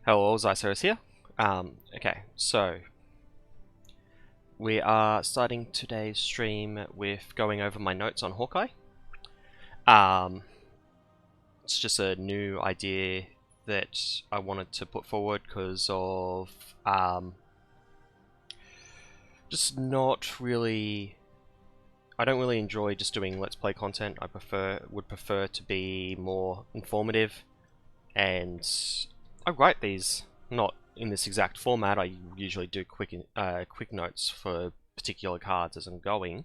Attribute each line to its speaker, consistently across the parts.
Speaker 1: Hello, Xycerian here. Okay, so we are starting today's stream with going over my notes on Hawkeye. It's just a new idea that I wanted to put forward because of just not really. I don't really enjoy just doing Let's Play content. I would prefer to be more informative, and I write these not in this exact format. I usually do quick notes for particular cards as I'm going.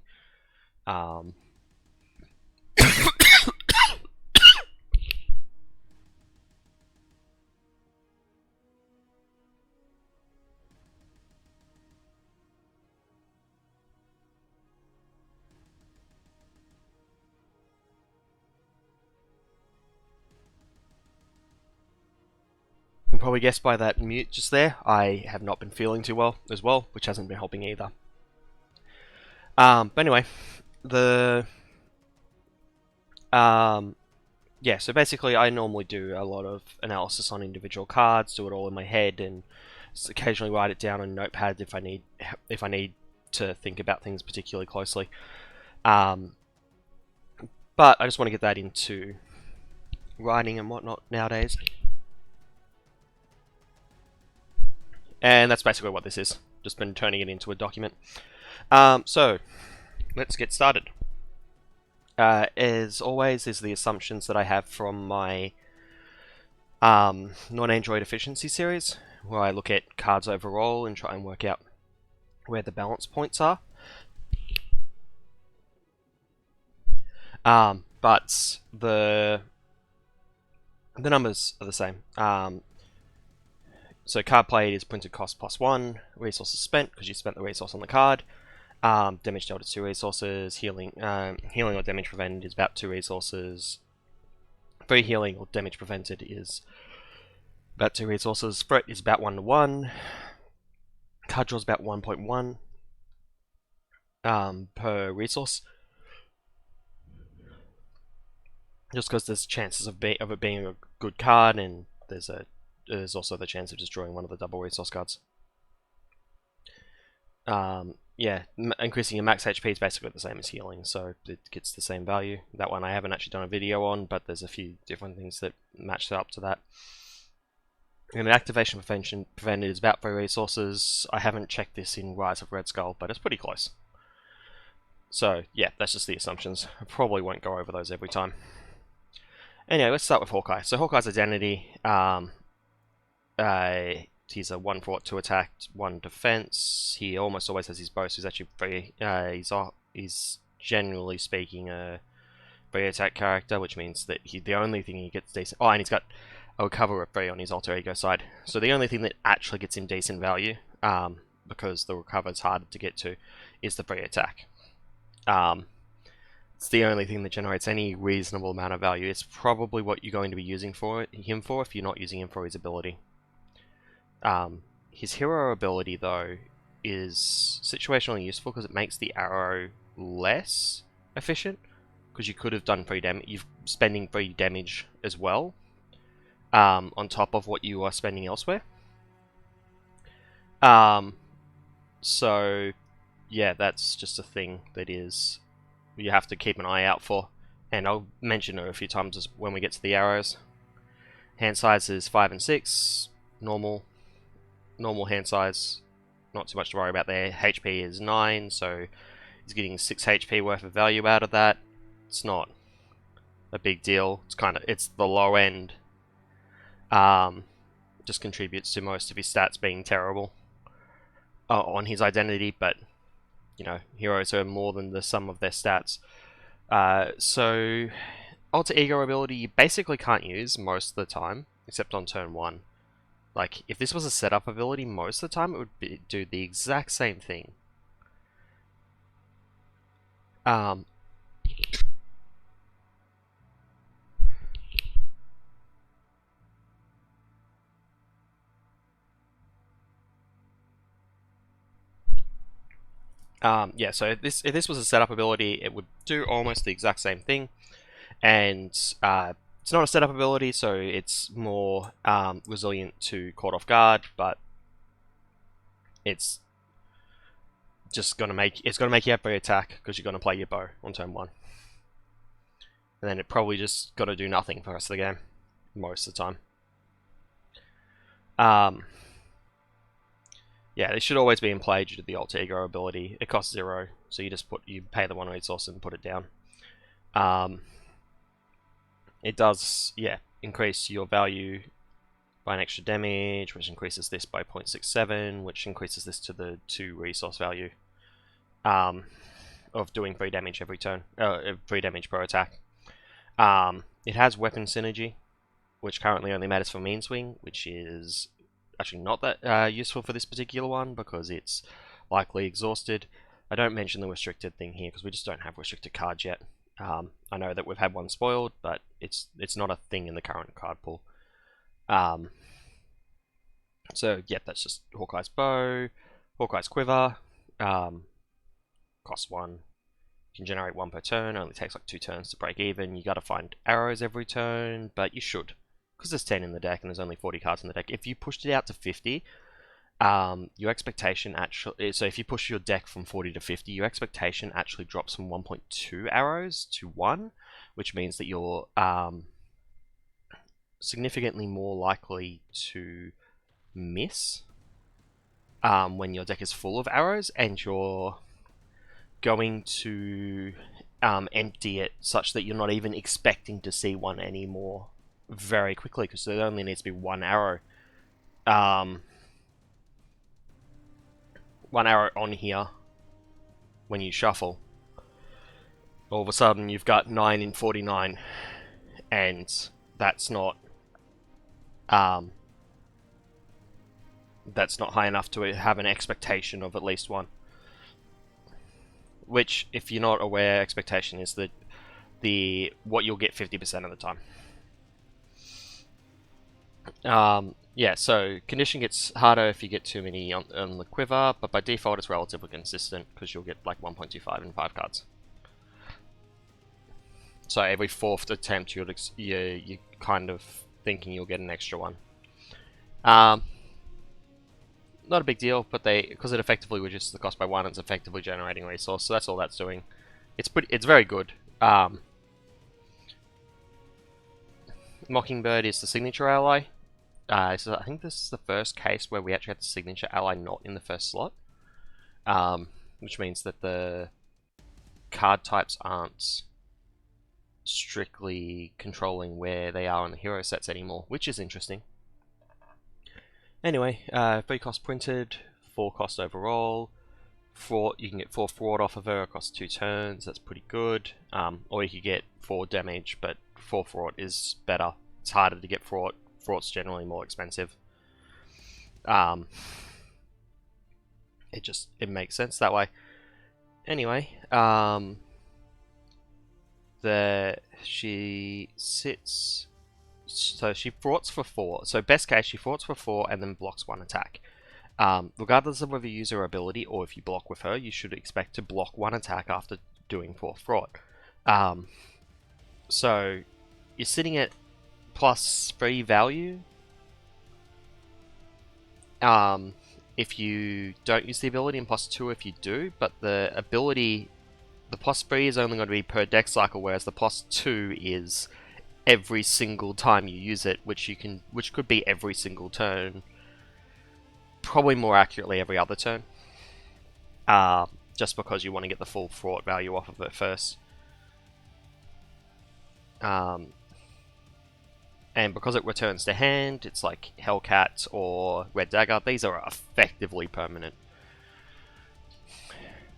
Speaker 1: You can probably guess by that mute just there, I have not been feeling too well as well, which hasn't been helping either. But anyway, yeah, so basically I normally do a lot of analysis on individual cards, do it all in my head, and occasionally write it down on Notepad if I need to think about things particularly closely. But I just want to get that into writing and whatnot nowadays. And that's basically what this is. Just been turning it into a document. So, let's get started. As always, is the assumptions that I have from my non-Android efficiency series, where I look at cards overall and try and work out where the balance points are. But the numbers are the same. So card played is printed cost +1, resources spent because you spent the resource on the card. Damage dealt is 2 resources. Healing or damage prevented is about 2 resources. Free healing or damage prevented is about 2 resources. Threat is about 1 to 1. Card draw is about 1.1 per resource. Just because there's chances of it being a good card, and there's also the chance of just drawing one of the double resource cards. Yeah, increasing your max HP is basically the same as healing, so it gets the same value. That one I haven't actually done a video on, but there's a few different things that match up to that. And activation prevented is about 3 resources. I haven't checked this in Rise of Red Skull, but it's pretty close. So yeah, that's just the assumptions. I probably won't go over those every time. Anyway, let's start with Hawkeye. So Hawkeye's identity, he's a 1 fort, 2 attack, 1 defense. He almost always has his bow, so he's actually very, he's generally speaking a free attack character, which means that the only thing he gets decent. Oh, and he's got a recover of 3 on his alter ego side. So the only thing that actually gets him decent value, because the recover is harder to get to, is the free attack. It's the only thing that generates any reasonable amount of value. It's probably what you're going to be using him for if you're not using him for his ability. His hero ability, though, is situationally useful because it makes the arrow less efficient, because you could have done free damage. You're spending free damage as well, on top of what you are spending elsewhere. So yeah, that's just a thing that you have to keep an eye out for, and I'll mention it a few times when we get to the arrows. Hand size is 5 and 6, normal hand size, not too much to worry about there. HP is 9, so he's getting 6 HP worth of value out of that. It's not a big deal. It's the low end. Just contributes to most of his stats being terrible on his identity, but you know, heroes are more than the sum of their stats. So alter ego ability you basically can't use most of the time, except on turn 1. Like, if this was a setup ability, most of the time it would do the exact same thing. Yeah, so if this was a setup ability, it would do almost the exact same thing, and It's not a setup ability, so it's more resilient to caught off guard, but it's just gonna make you every attack because you're gonna play your bow on turn 1, and then it probably just gotta do nothing for the rest of the game most of the time. Yeah, it should always be in play due to the alter ego ability. It costs 0, so you pay the 1 resource and put it down. It does, yeah, increase your value by an extra damage, which increases this by 0.67, which increases this to the 2 resource value of doing 3 damage every turn, 3 damage per attack. It has weapon synergy, which currently only matters for mean swing, which is actually not that useful for this particular one because it's likely exhausted. I don't mention the restricted thing here because we just don't have restricted cards yet. I know that we've had one spoiled, but it's not a thing in the current card pool. So yeah, that's just HAWKEYE'S bow, HAWKEYE'S quiver. Costs 1. You can generate 1 per turn. Only takes like 2 turns to break even. You got to find arrows every turn, but you should, because there's 10 in the deck and there's only 40 cards in the deck. If you pushed it out to 50, your expectation actually, so if you push your deck from 40 to 50, your expectation actually drops from 1.2 arrows to 1, which means that you're significantly more likely to miss when your deck is full of arrows, and you're going to empty it such that you're not even expecting to see one anymore very quickly, because there only needs to be 1 arrow. 1 arrow on here when you shuffle. All of a sudden you've got 9 in 49, and that's not high enough to have an expectation of at least 1. Which, if you're not aware, expectation is that what you'll get 50% of the time. Yeah, so condition gets harder if you get too many on the quiver, but by default it's relatively consistent because you'll get like 1.25 in 5 cards. So every 4th attempt you're kind of thinking you'll get an extra 1. Not a big deal, but because it effectively reduces the cost by 1, it's effectively generating a resource, so that's all that's doing. It's very good. Mockingbird is the signature ally. So I think this is the first case where we actually have the signature ally not in the first slot, which means that the card types aren't strictly controlling where they are on the hero sets anymore, which is interesting. Anyway, 3 cost printed, 4 cost overall. You can get 4 fraud off of her across 2 turns, that's pretty good. Or you could get 4 damage, but 4 fraud is better. It's harder to get fraud. Fraud's generally more expensive. It makes sense that way. Anyway, she sits. So she fraughts for 4. So best case, she fraughts for 4 and then blocks 1 attack. Regardless of whether you use her ability or if you block with her, you should expect to block 1 attack after doing 4 fraud. So you're sitting at +3 value. If you don't use the ability, and +2 if you do, but the ability, the +3 is only going to be per deck cycle, whereas the +2 is every single time you use it, which could be every single turn. Probably more accurately every other turn. Just because you want to get the full fraud value off of it first. And because it returns to hand, it's like Hellcat or Red Dagger. These are effectively permanent.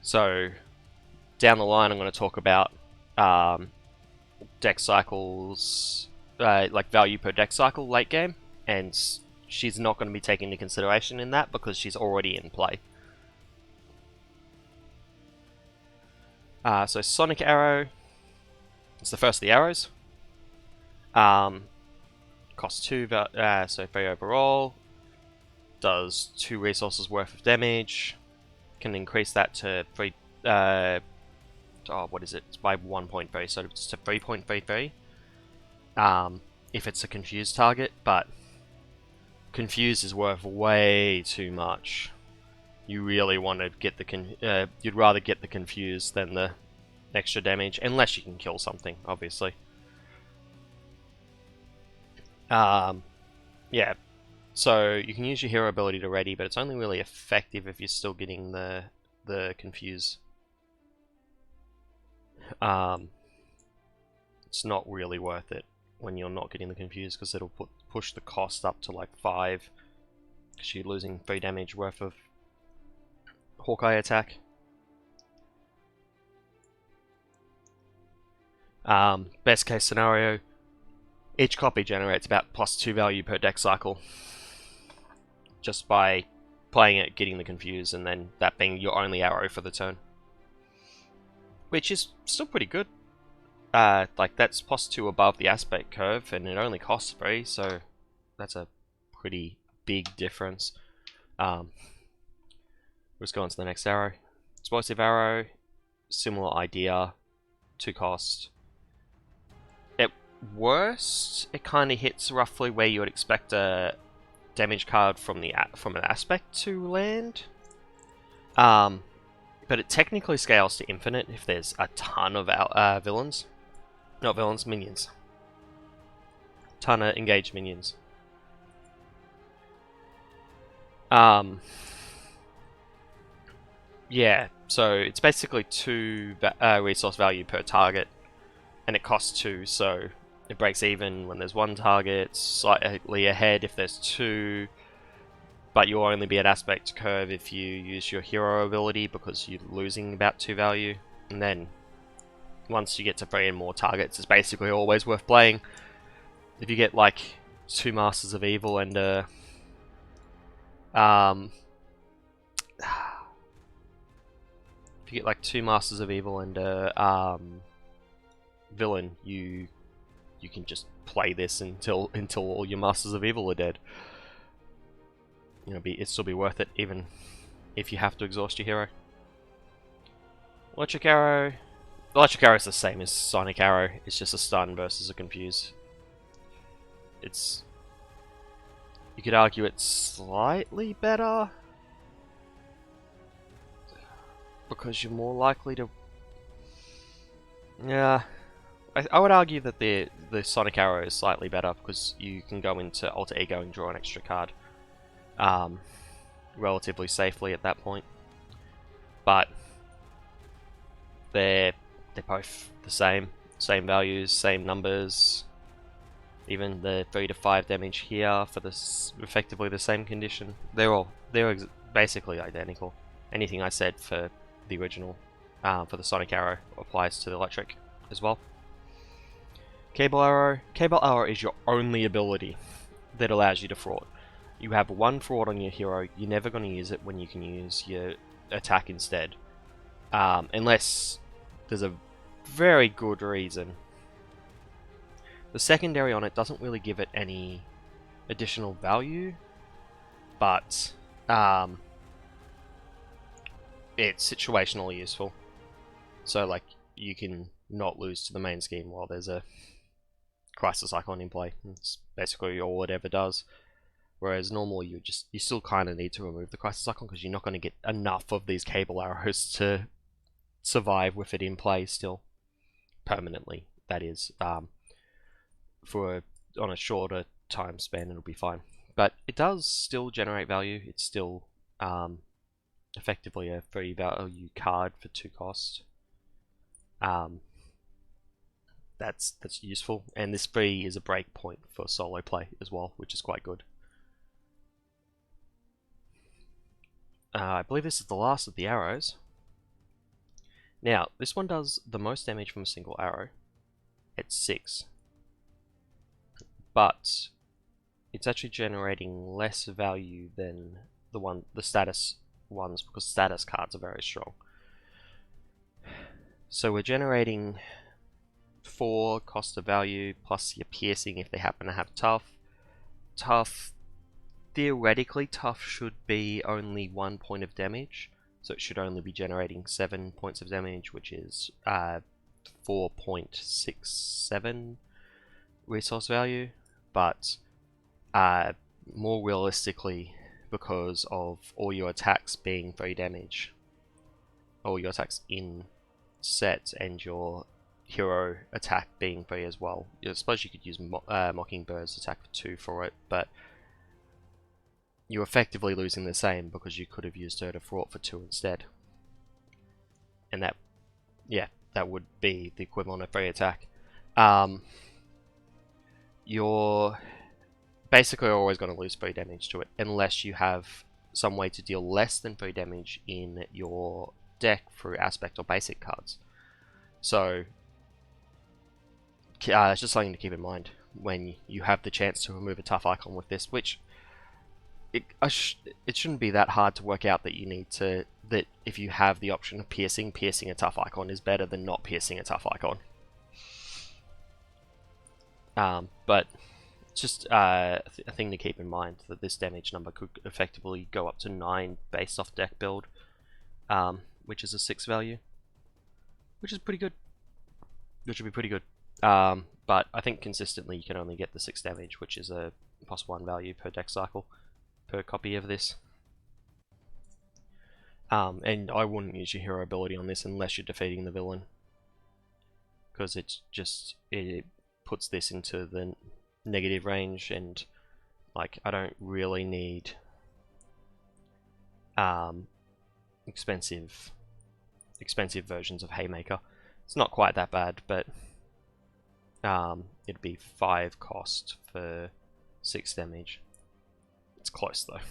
Speaker 1: So, down the line I'm going to talk about deck cycles, like value per deck cycle late game, and she's not going to be taken into consideration in that because she's already in play. So Sonic Arrow, it's the first of the arrows. Costs 2, so 3 overall. Does 2 resources worth of damage. Can increase that to 3. What is it? It's by 1.3, so it's to 3.33. if it's a confused target, but confused is worth way too much. You really want to get the you'd rather get the confused than the extra damage, unless you can kill something, obviously. Yeah, so you can use your hero ability to ready, but it's only really effective if you're still getting the confuse. It's not really worth it when you're not getting the confuse, because it'll push the cost up to like 5, because you're losing 3 damage worth of Hawkeye attack. Best case scenario, each copy generates about +2 value per deck cycle, just by playing it, getting the confuse, and then that being your only arrow for the turn, which is still pretty good. Like that's +2 above the aspect curve, and it only costs 3, so that's a pretty big difference. Let's go on to the next arrow. Explosive arrow, similar idea, 2 cost. At worst, it kind of hits roughly where you would expect a damage card from an aspect to land. But it technically scales to infinite if there's a ton of villains. Not villains, minions. Ton of engaged minions. Yeah, so it's basically 2 resource value per target, and it costs 2, so it breaks even when there's 1 target, slightly ahead if there's 2, but you'll only be at aspect curve if you use your hero ability, because you're losing about 2 value, and then once you get to 3 and more targets, it's basically always worth playing. If you get like 2 Masters of Evil and if you get like 2 Masters of Evil and villain, you can just play this until all your Masters of Evil are dead. You know, it'd still be worth it, even if you have to exhaust your hero. Electric Arrow. Electric Arrow is the same as Sonic Arrow. It's just a stun versus a confuse. You could argue it's slightly better, because you're more likely to... Yeah, I would argue that the Sonic Arrow is slightly better, because you can go into Alter Ego and draw an extra card relatively safely at that point. But they're both the same values, same numbers. Even the 3 to 5 damage here for this effectively the same condition. They're basically identical. Anything I said for the original, for the Sonic Arrow, applies to the electric as well. Cable Arrow. Cable Arrow is your only ability that allows you to fraud. You have 1 fraud on your hero. You're never going to use it when you can use your attack instead, unless there's a very good reason. The secondary on it doesn't really give it any additional value, but it's situationally useful. So like, you can not lose to the main scheme while there's a Crisis Icon in play. It's basically all it ever does. Whereas normally you still kind of need to remove the Crisis Icon, because you're not going to get enough of these Cable Arrows to survive with it in play still. Permanently, that is. On a shorter time span, it'll be fine. But it does still generate value. It's still effectively a 3 value card for 2 cost. That's useful, and this 3 is a break point for solo play as well, which is quite good. I believe this is the last of the arrows. Now, this one does the most damage from a single arrow at 6. But it's actually generating less value than the status ones, because status cards are very strong. So we're generating 4 cost of value plus your piercing if they happen to have tough. Theoretically, tough should be only 1 point of damage, so it should only be generating 7 points of damage, which is 4.67, resource value, but more realistically, because of all your attacks being 3 damage, all your attacks in set, and your hero attack being 3 as well. I suppose you could use Mockingbird's attack for 2 for it, but you're effectively losing the same because you could have used her to Fraught for 2 instead. And that, yeah, that would be the equivalent of 3 attack. You're basically always going to lose 3 damage to it, unless you have some way to deal less than 3 damage in your deck through aspect or basic cards. So it's just something to keep in mind when you have the chance to remove a tough icon with this, which it shouldn't be that hard to work out that you need to, that if you have the option of piercing a tough icon is better than not piercing a tough icon. But it's just a thing to keep in mind that this damage number could effectively go up to 9 based off deck build, which is a 6 value, which is pretty good. Which would be pretty good. But I think consistently you can only get the 6 damage, which is a +1 value per deck cycle, per copy of this. And I wouldn't use your hero ability on this unless you're defeating the villain, because it puts this into the negative range, and like I don't really need expensive versions of Haymaker. It's not quite that bad, but it'd be 5 cost for 6 damage. It's close though.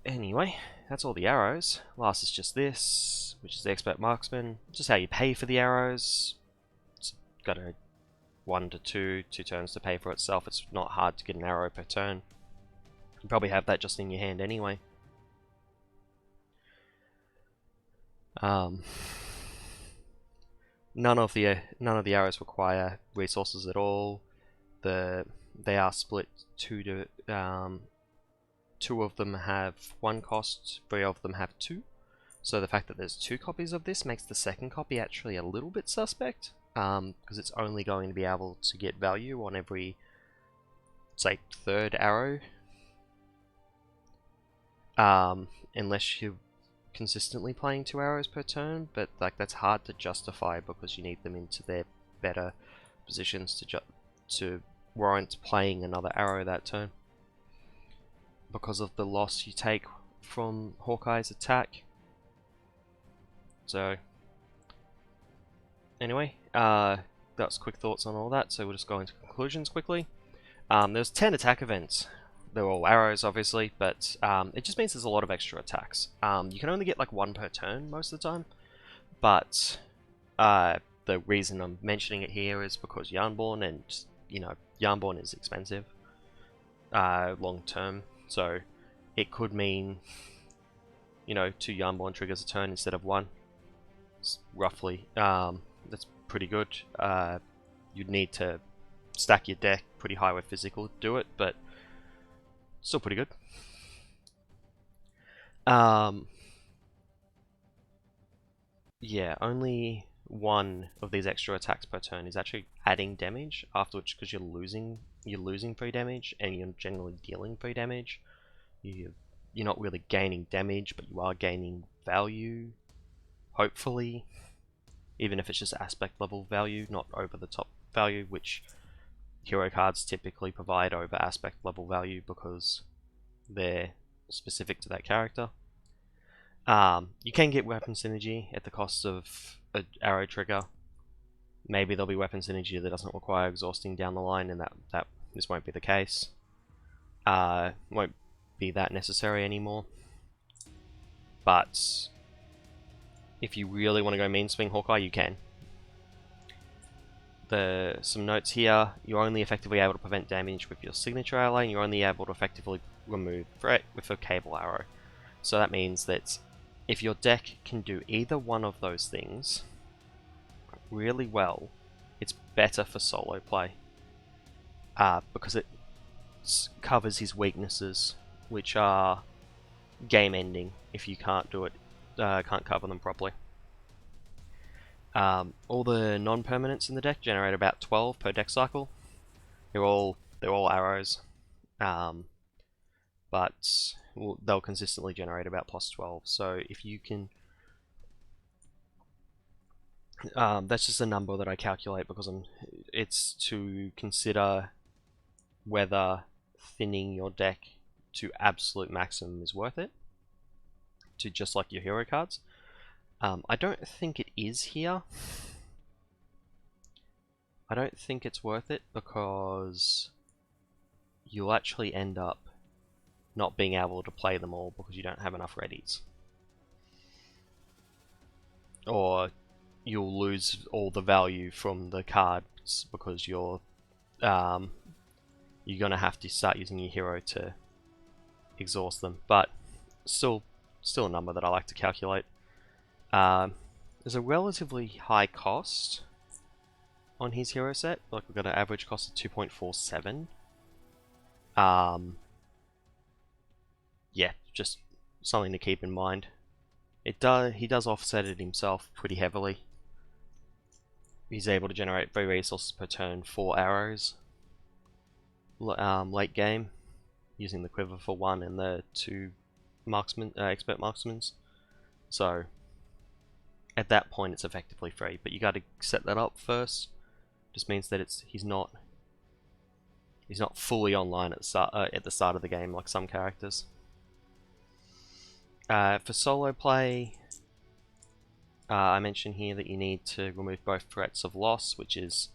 Speaker 1: Anyway, that's all the arrows. Last is just this, which is the Expert Marksman. Just how you pay for the arrows. It's got a 1 to 2 turns to pay for itself. It's not hard to get an arrow per turn. You probably have that just in your hand anyway. None of the arrows require resources at all. They are split 2 to 2 of them have 1 cost, 3 of them have 2. So the fact that there's 2 copies of this makes the second copy actually a little bit suspect, because it's only going to be able to get value on every, say, 3rd arrow, unless you're consistently playing 2 arrows per turn. But like that's hard to justify because you need them into their better positions to warrant playing another arrow that turn, because of the loss you take from HAWKEYE'S attack. So anyway, that's quick thoughts on all that, so we'll just go into conclusions quickly. There's 10 attack events. They're all arrows obviously, but it just means there's a lot of extra attacks. You can only get like 1 per turn most of the time, but the reason I'm mentioning it here is because Yarnborn, and you know, Yarnborn is expensive long term. So it could mean, you know, 2 Yarnborn triggers a turn instead of 1. Roughly. That's pretty good. You'd need to stack your deck pretty high with physical to do it, but still pretty good. Yeah, only 1 of these extra attacks per turn is actually adding damage, after which, because you're losing 3 damage, and you're generally dealing 3 damage, you're not really gaining damage, but you are gaining value, hopefully, even if it's just aspect level value, not over the top value, which hero cards typically provide over aspect level value because they're specific to that character. You can get weapon synergy at the cost of an arrow trigger. Maybe there'll be weapon synergy that doesn't require exhausting down the line, and that this won't be the case. Won't be that necessary anymore. But if you really want to go main swing HAWKEYE, you can. Some notes here: you're only effectively able to prevent damage with your signature ally, and you're only able to effectively remove threat with a cable arrow. So that means that if your deck can do either one of those things really well, it's better for solo play, because it covers his weaknesses, which are game ending if you can't do it, can't cover them properly. All the non-permanents in the deck generate about 12 per deck cycle. They're all arrows, but they'll consistently generate about plus 12. So if you can, that's just a number that I calculate because it's to consider whether thinning your deck to absolute maximum is worth it, to just like your hero cards. I don't think it is here. I don't think it's worth it because you'll actually end up not being able to play them all because you don't have enough readies. Or you'll lose all the value from the cards because you're gonna have to start using your hero to exhaust them. But still a number that I like to calculate. There's a relatively high cost on his hero set. Like, we've got an average cost of 2.47. Yeah, just something to keep in mind. He does offset it himself pretty heavily. He's able to generate 3 resources per turn, 4 arrows. Late game, using the quiver for 1 and the 2 marksman, expert marksmans. So at that point, it's effectively free. But you got to set that up first. Just means that he's not fully online at the start of the game like some characters. For solo play, I mentioned here that you need to remove both threats of loss, which is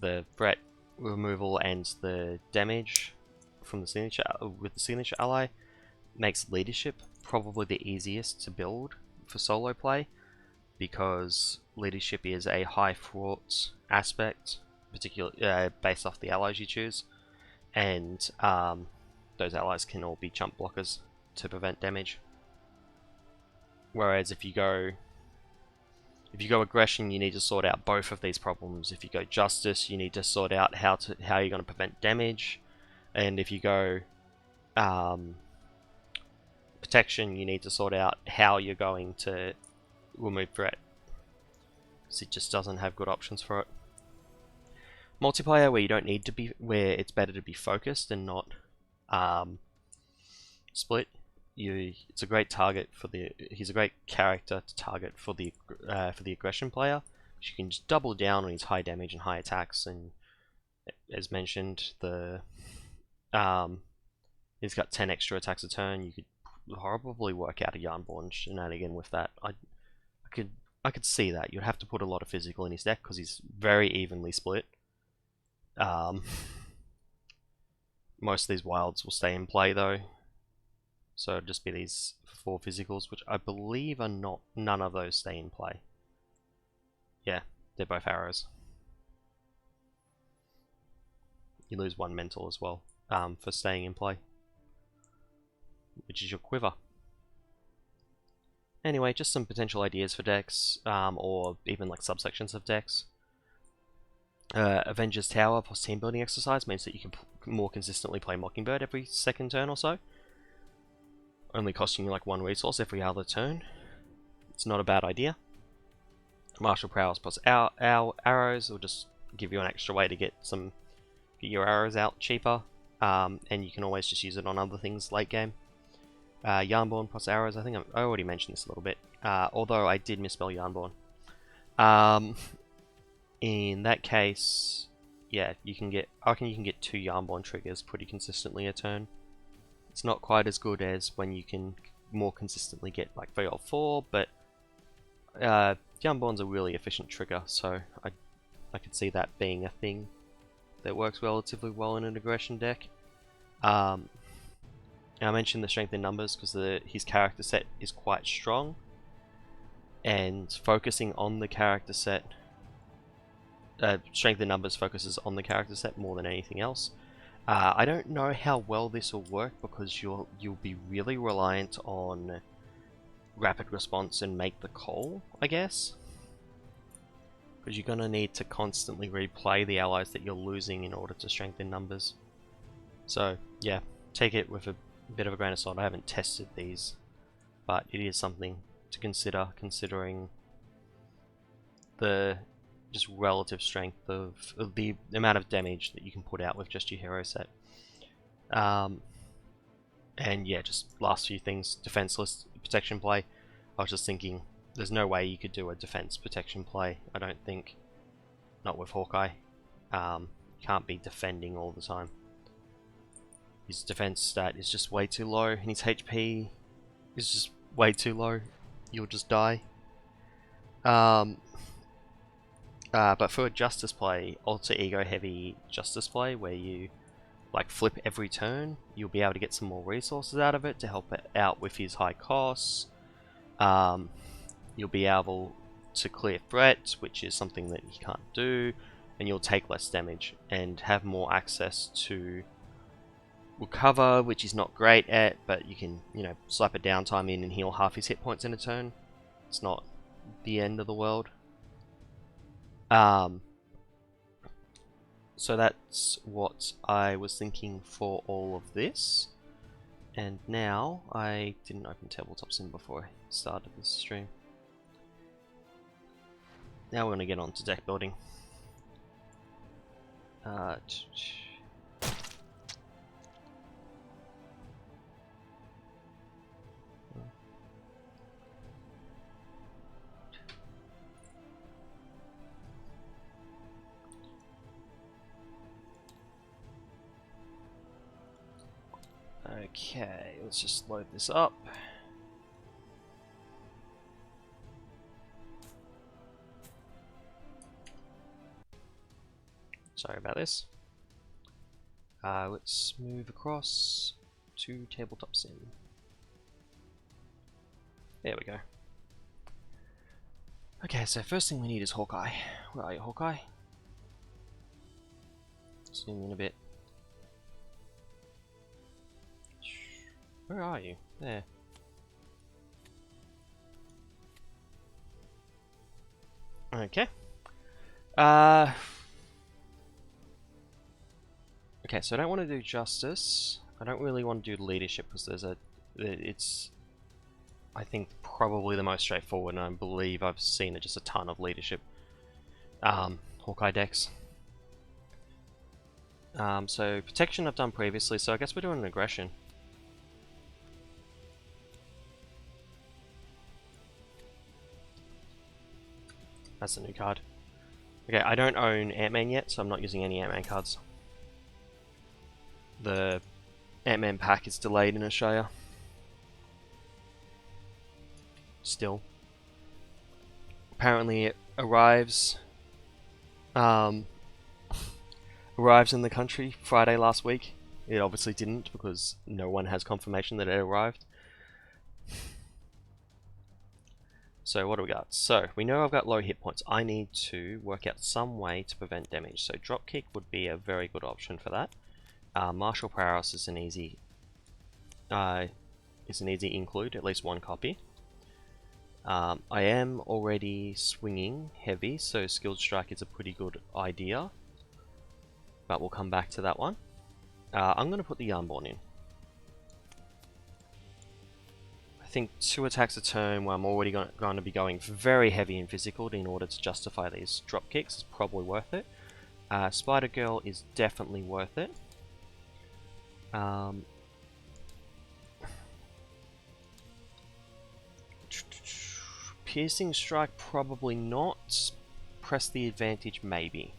Speaker 1: the threat removal and the damage from the signature with the signature ally. Makes leadership probably the easiest to build for solo play, because leadership is a high fraught aspect, particularly based off the allies you choose, and those allies can all be chump blockers to prevent damage. Whereas if you go aggression, you need to sort out both of these problems. If you go justice, you need to sort out how you're going to prevent damage, and if you go protection, you need to sort out how you're going to remove threat, because it just doesn't have good options for it. Multiplayer, where you don't need to be, where it's better to be focused and not split. It's a great target for he's a great character to target for the aggression player. You can just double down on his high damage and high attacks, and as mentioned, he's got 10 extra attacks a turn. You could probably work out a Yarnborn shenanigan with that. I could see that. You'd have to put a lot of physical in his deck because he's very evenly split. Most of these wilds will stay in play though, so it'd just be these 4 physicals, which I believe are none of those stay in play. Yeah, they're both arrows. You lose 1 mental as well for staying in play, which is your quiver. Anyway, just some potential ideas for decks, or even like subsections of decks. Avengers Tower plus team building exercise means that you can more consistently play Mockingbird every second turn or so, only costing you like 1 resource every other turn. It's not a bad idea. Martial prowess plus our arrows will just give you an extra way to get your arrows out cheaper, and you can always just use it on other things late game. Yarnborn plus arrows, I think I already mentioned this a little bit, although I did misspell Yarnborn. In that case, yeah, I reckon you can get 2 Yarnborn triggers pretty consistently a turn. It's not quite as good as when you can more consistently get like 3 or 4, but Yarnborn's a really efficient trigger, so I could see that being a thing that works relatively well in an aggression deck. I mentioned the strength in numbers because his character set is quite strong, and focusing on the character set, strength in numbers focuses on the character set more than anything else. I don't know how well this will work because you'll be really reliant on rapid response and make the call, I guess, because you're gonna need to constantly replay the allies that you're losing in order to strengthen numbers. So yeah, take it with a bit of a grain of salt. I haven't tested these, but it is something to consider, considering the just relative strength of the amount of damage that you can put out with just your hero set. And yeah, just last few things, defenseless protection play. I was just thinking, there's no way you could do a defense protection play, I don't think. Not with Hawkeye. Can't be defending all the time. His defense stat is just way too low, and his HP is just way too low. You'll just die. But for a justice play, alter ego heavy justice play, where you like flip every turn, you'll be able to get some more resources out of it to help it out with his high costs. You'll be able to clear threats, which is something that he can't do, and you'll take less damage and have more access to recover, which he's not great at, but you can, you know, slap a downtime in and heal half his hit points in a turn. It's not the end of the world. So that's what I was thinking for all of this. And now, I didn't open Tabletop Sim before I started this stream. Now we're going to get on to deck building. Okay, let's just load this up. Sorry about this. Let's move across to Tabletop Sim. There we go. Okay, so first thing we need is Hawkeye. Where are you, Hawkeye? Zoom in a bit. Where are you? There. Okay. Okay, so I don't want to do justice. I don't really want to do leadership because it's, I think, probably the most straightforward, and I believe I've seen just a ton of leadership Hawkeye decks. So protection I've done previously, so I guess we're doing an aggression. That's a new card. Okay, I don't own Ant-Man yet, so I'm not using any Ant-Man cards. The Ant-Man pack is delayed in Australia. Still. Apparently it arrives in the country Friday last week. It obviously didn't because no one has confirmation that it arrived. So what do we got? So we know I've got low hit points. I need to work out some way to prevent damage. So dropkick would be a very good option for that. Martial prowess is an easy include, at least one copy. I am already swinging heavy, so skilled strike is a pretty good idea. But we'll come back to that one. I'm going to put the Yarnborn in. I think 2 attacks a turn where I'm already going to be going very heavy in physical in order to justify these drop kicks is probably worth it. Spider Girl is definitely worth it. Piercing strike probably not. Press the advantage maybe.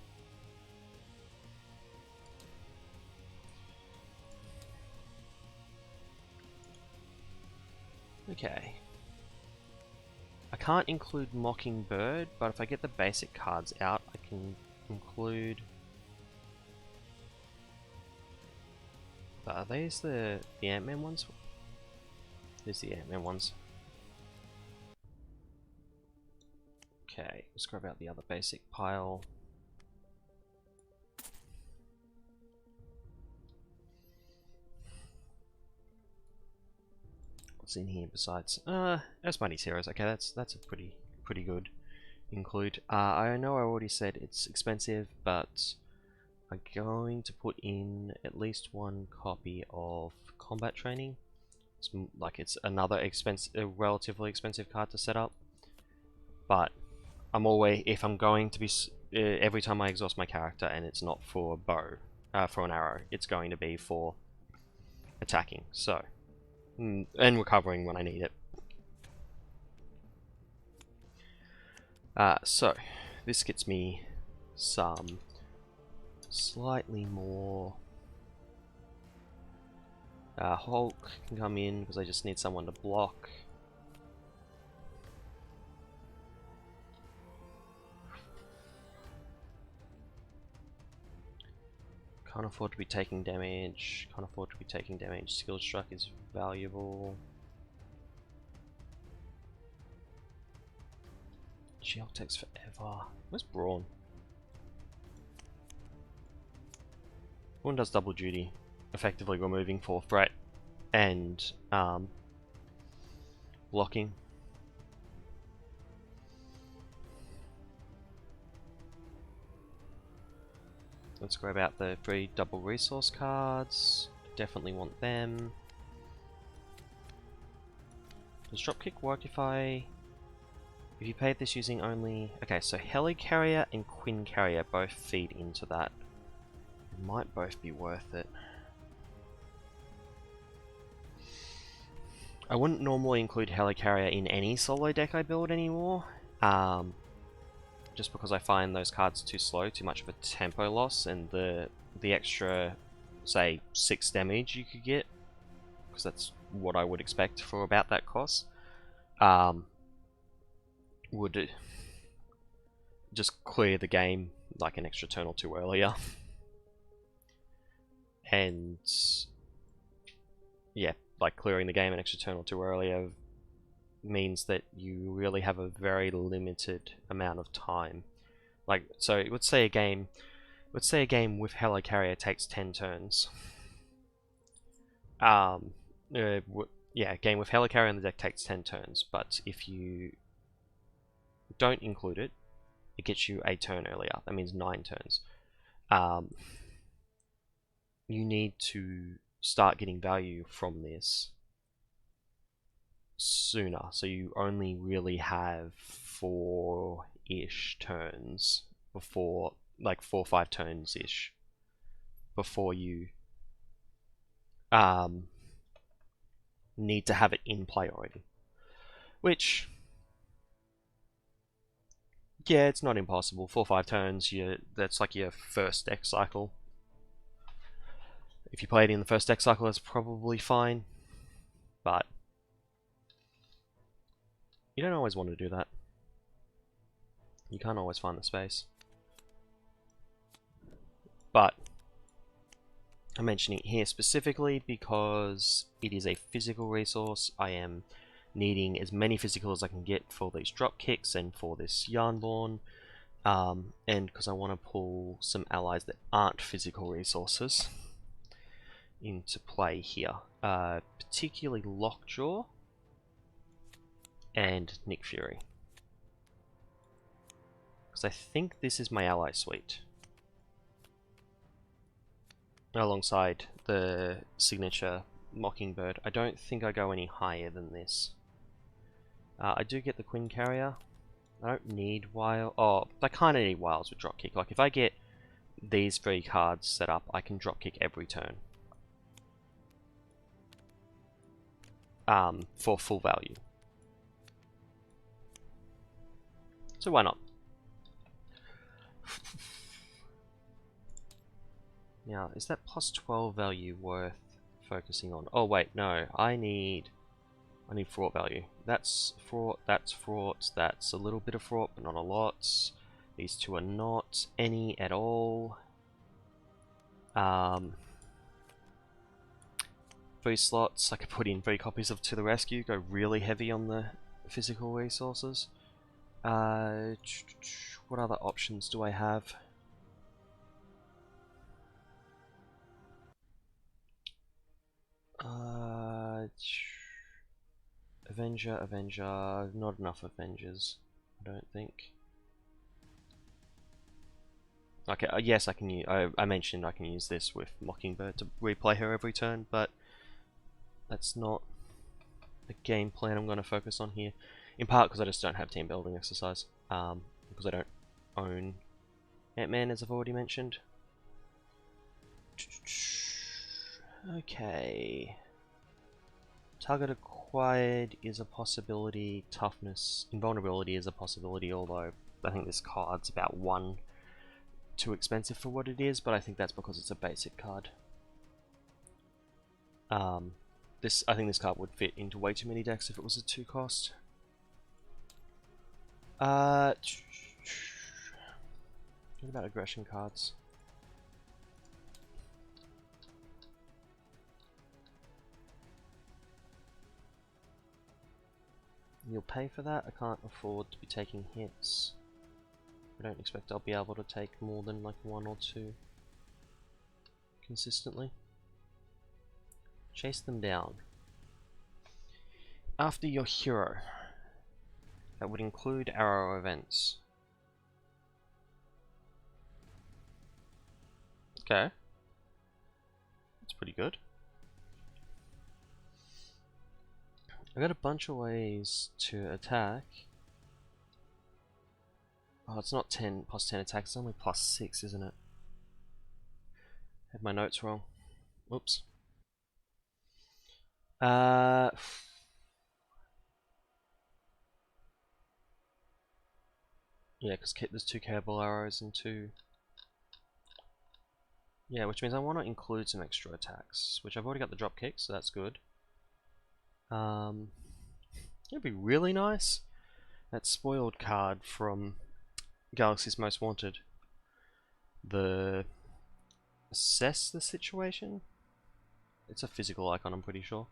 Speaker 1: Okay. I can't include Mockingbird, but if I get the basic cards out, I can include... Are these the Ant-Man ones? There's the Ant-Man ones. Okay, let's grab out the other basic pile. What's in here besides? Asmodee's Heroes. Okay, that's a pretty good include. I know I already said it's expensive, but I'm going to put in at least one copy of Combat Training. It's another relatively expensive card to set up, but I'm always, if I'm going to be, every time I exhaust my character and it's not for a bow, for an arrow, it's going to be for attacking, so, and recovering when I need it. So, this gets me some slightly more. Hulk can come in because I just need someone to block. Can't afford to be taking damage. Can't afford to be taking damage. Skill Struck is valuable. Shield takes forever. Where's Brawn? Brawn does double duty, effectively removing 4 threat and blocking. Let's grab out the 3 double resource cards. Definitely want them. Does dropkick work if you paid this using only... Okay, so Helicarrier and Quincarrier both feed into that. It might both be worth it. I wouldn't normally include Helicarrier in any solo deck I build anymore. Just because I find those cards too slow, too much of a tempo loss, and the extra, say, 6 damage you could get, because that's what I would expect for about that cost, would just clear the game like an extra turn or 2 earlier. And yeah, like clearing the game an extra turn or 2 earlier means that you really have a very limited amount of time. Like, so let's say a game with Helicarrier takes 10 turns. Yeah, a game with Helicarrier in the deck takes 10 turns, but if you don't include it, it gets you a turn earlier. That means 9 turns. You need to start getting value from this sooner, so you only really have 4-ish turns before, like 4 or 5 turns-ish before you need to have it in play already. Which, yeah, it's not impossible. 4 or 5 turns, that's like your first deck cycle. If you play it in the first deck cycle, that's probably fine, but you don't always want to do that. You can't always find the space. But I'm mentioning it here specifically because it is a physical resource. I am needing as many physical as I can get for these drop kicks and for this Yarnborn, and because I want to pull some allies that aren't physical resources into play here, particularly Lockjaw and Nick Fury, because I think this is my ally suite alongside the signature Mockingbird. I don't think I go any higher than this. I do get the Quincarrier. I don't need Wild. Oh, I kind of need Wilds with dropkick. Like if I get these 3 cards set up, I can dropkick every turn for full value. So why not? Now, is that plus 12 value worth focusing on? Oh wait, no, I need fraught value. That's fraught, that's a little bit of fraught, but not a lot. These 2 are not any at all. 3 slots, I could put in 3 copies of To the Rescue, go really heavy on the physical resources. What other options do I have? Avenger, not enough Avengers, I don't think. Okay, yes, I can use, I mentioned I can use this with Mockingbird to replay her every turn, but that's not the game plan I'm going to focus on here. In part because I just don't have team building exercise. because I don't own Ant-Man, as I've already mentioned. Okay. Target acquired is a possibility. Toughness, invulnerability is a possibility, although I think this card's about 1 too expensive for what it is, but I think that's because it's a basic card. I think this card would fit into way too many decks if it was a 2 cost. What about aggression cards? You'll pay for that. I can't afford to be taking hits. I don't expect I'll be able to take more than like 1 or 2 consistently. Chase them down. After your hero. That would include arrow events. Okay. That's pretty good. I got a bunch of ways to attack. Oh, it's not 10 plus 10 attack, it's only plus 6, isn't it? Had my notes wrong. Oops. Yeah, because there's 2 cable arrows and 2. Yeah, which means I want to include some extra attacks, which I've already got the drop kick, so that's good. It'd be really nice. That spoiled card from Galaxy's Most Wanted. The assess the situation? It's a physical icon, I'm pretty sure.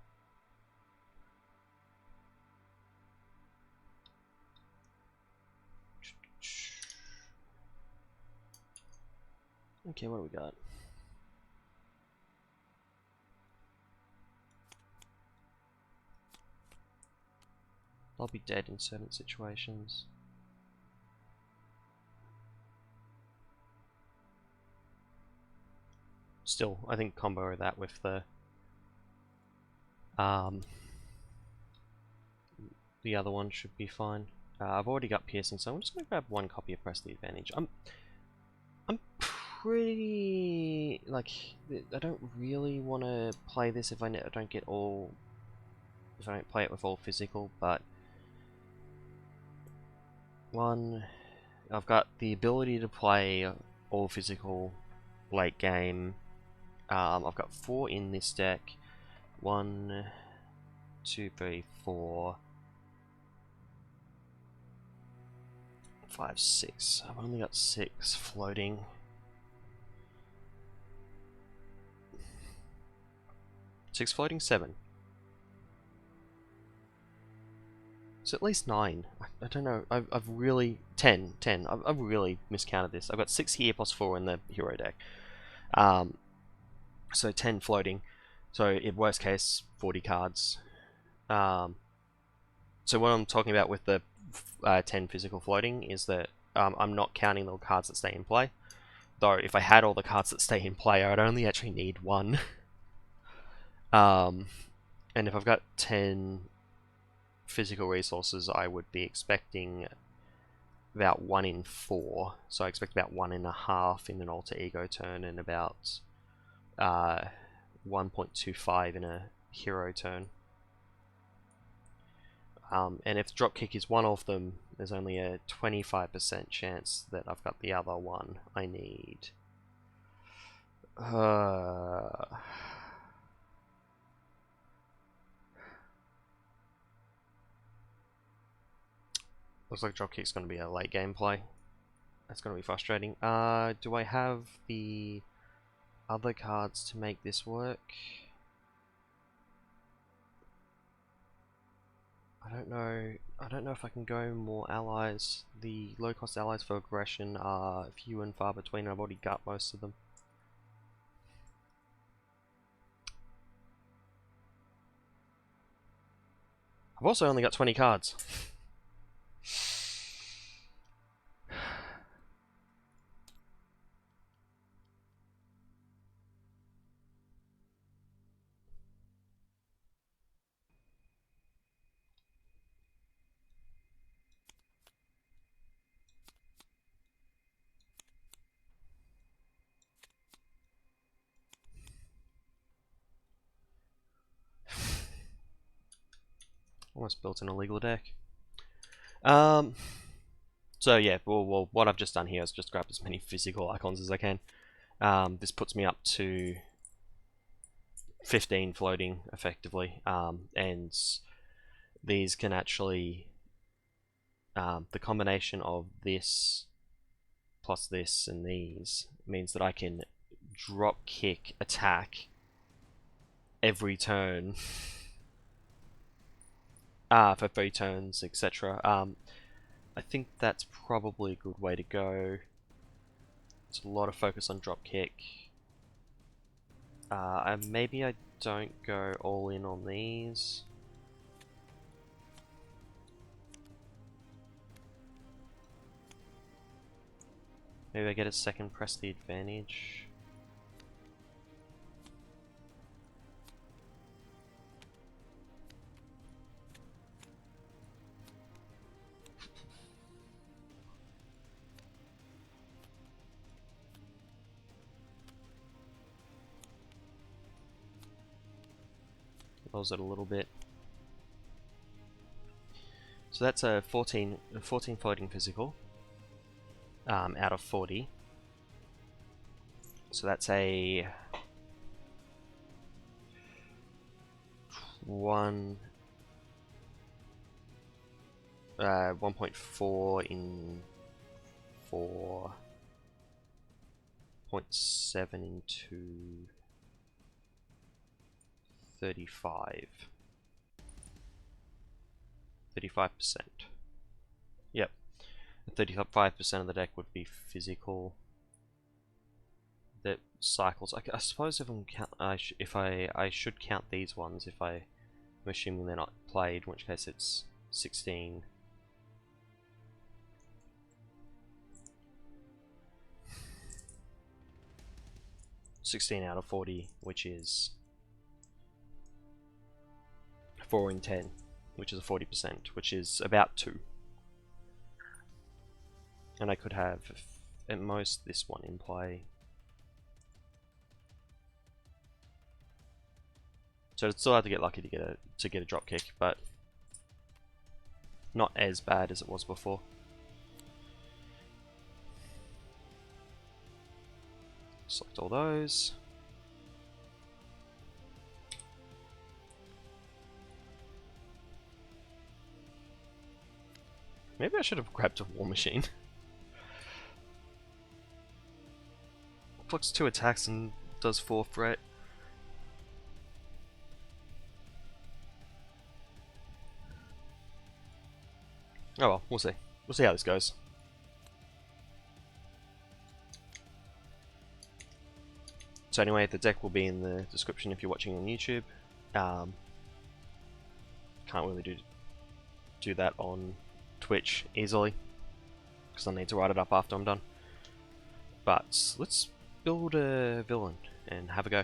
Speaker 1: Okay, what do we got? I'll be dead in certain situations. Still, I think combo that with the other one should be fine. I've already got piercing, so I'm just gonna grab 1 copy of Press the Advantage. I'm pretty like I don't really want to play this if I don't get all if I don't play it with all physical, but I've got the ability to play all physical late game. I've got 4 in this deck. 1, 2, 3, 4, 5, 6. I've only got 6 floating. Six floating, 7. It's at least 9. I don't know. I've really 10. I've really miscounted this. I've got 6 here plus 4 in the hero deck. So 10 floating. So in worst case, 40 cards. So what I'm talking about with the 10 physical floating is that I'm not counting the cards that stay in play. Though if I had all the cards that stay in play, I'd only actually need 1. And if I've got 10 physical resources, I would be expecting about 1 in 4. So I expect about 1.5 in an alter ego turn and about 1.25 in a hero turn. And if dropkick is one of them, there's only a 25% chance that I've got the other one I need. Looks like dropkick's going to be a late game play. That's going to be frustrating. Do I have the other cards to make this work? I don't know. I don't know if I can go more allies. The low cost allies for aggression are few and far between. I've already got most of them. I've also only got 20 cards. Almost built an illegal deck. So yeah, well, what I've just done here is just grab as many physical icons as I can. This puts me up to 15 floating, effectively, and these can actually, the combination of this plus this and these means that I can drop kick attack every turn for 3 turns, etc. I think that's probably a good way to go. It's a lot of focus on drop kick. Maybe I don't go all in on these. Maybe I get a second press the advantage. Lowers it a little bit. So that's a 14 floating physical out of 40. So that's a 1.4 in 4.7 into 35%. Yep, 35% of the deck would be physical. That cycles. I suppose if I'm count, I should count these ones if I'm assuming they're not played, in which case it's 16. Out of 40, which is 4 in 10, which is a 40%, which is about 2. And I could have at most this one in play. So I'd still have to get lucky to get a drop kick, but not as bad as it was before. Select all those. Maybe I should have grabbed a War Machine. Flux 2 attacks and does 4 threat. Oh well, we'll see. We'll see how this goes. So anyway, the deck will be in the description if you're watching on YouTube. Can't really do that on Twitch easily, because I need to write it up after I'm done. But let's build a villain and have a go.